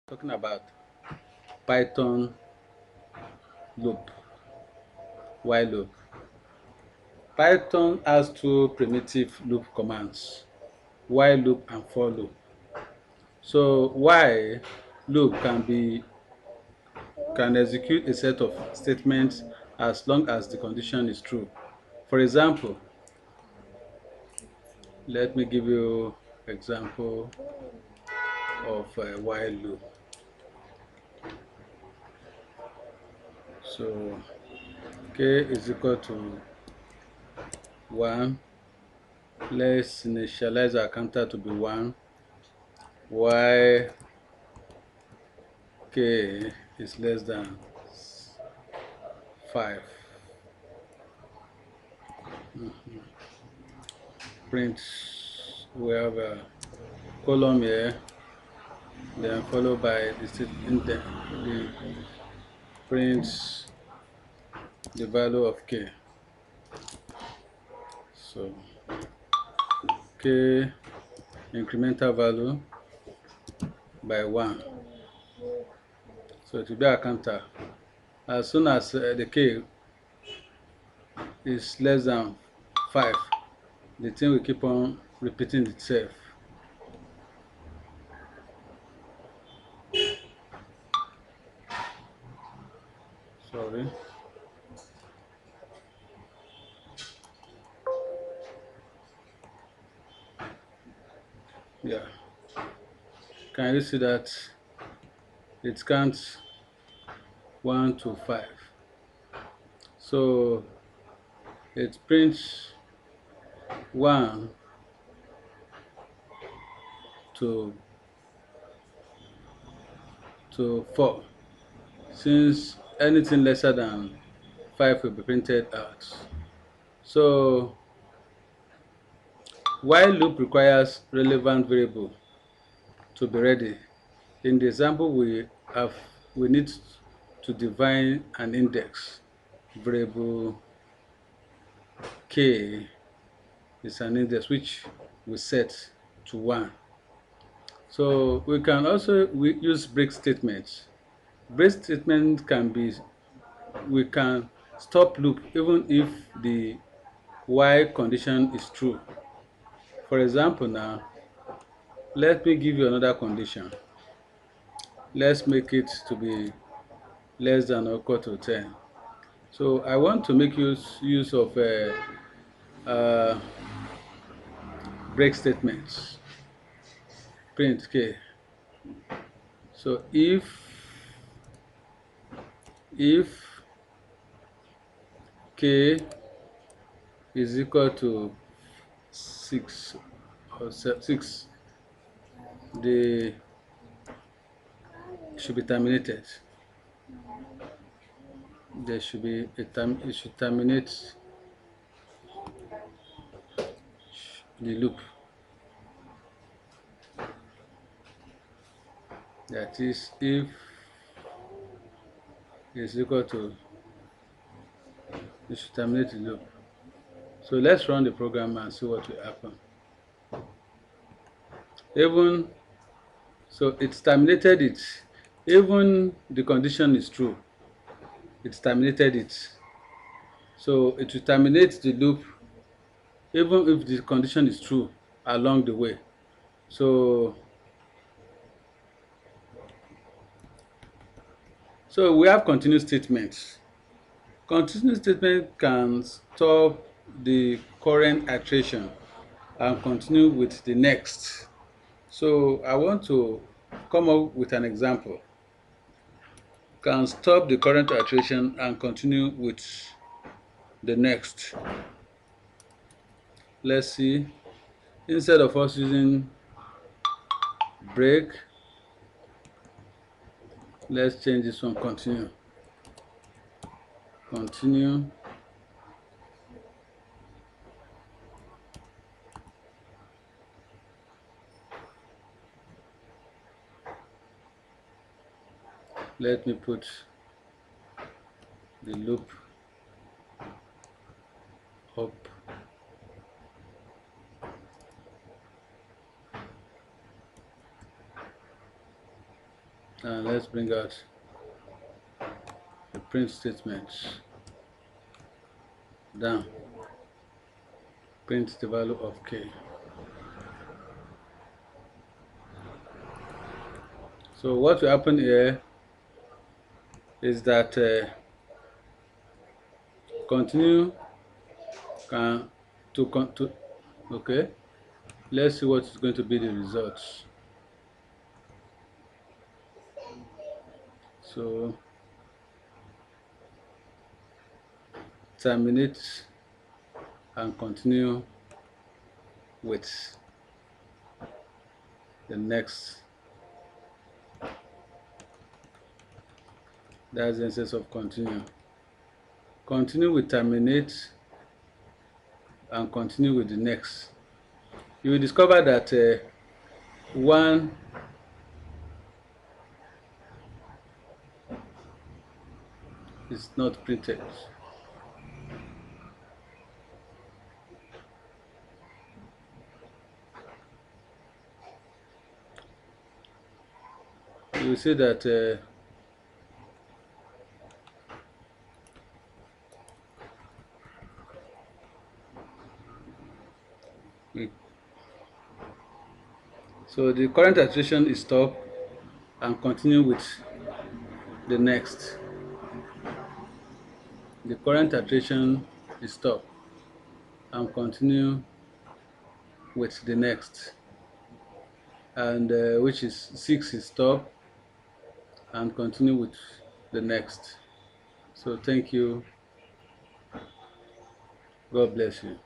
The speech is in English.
Talking about Python loop, while loop. Python has two primitive loop commands, while loop and for loop. So while loop can execute a set of statements as long as the condition is true. For example, let me give you example of a while loop. So k is equal to 1. Let's initialize our counter to be 1, while k is less than 5. Print, we have a column here, then followed by the statement, the print the value of k. So k incremental value by 1. So it will be our counter. As soon as the k is less than 5, the thing will keep on repeating itself. Sorry. Yeah. Can you see that it counts 1 to 5? So it prints 1 to 4, since anything lesser than 5 will be printed out. So while loop requires relevant variable to be ready. In the example we need to define an index variable. K is an index which we set to 1. So we can also use break statements. Break statement can be, we can stop loop even if the while condition is true. For example, now let me give you another condition. Let's make it to be less than or equal to 10. So I want to make use of uh, break statements. Print k. So if k is equal to 6 or 6, the should be terminated. There should be a time. It should terminate the loop. That is, if is equal to, it should terminate the loop. So let's run the program and see what will happen. Even so, it's terminated it. Even the condition is true, it's terminated it. So it will terminate the loop even if the condition is true along the way. So we have continuous statements. Continuous statement can stop the current iteration and continue with the next. So I want to come up with an example. Can stop the current iteration and continue with the next. Let's see. Instead of us using break, let's change this one, continue. Continue. Let me put the loop up. and let's bring out the print statement. Down, print the value of k. So what will happen here is that continue can to okay, let's see what is going to be the results. So terminate and continue with the next. That's the essence of continue. Continue with terminate and continue with the next. You will discover that one is not printed. You will see that so the current iteration is stop and continue with the next. The current iteration is stop and continue with the next, and which is 6 is stop and continue with the next. So thank you. God bless you.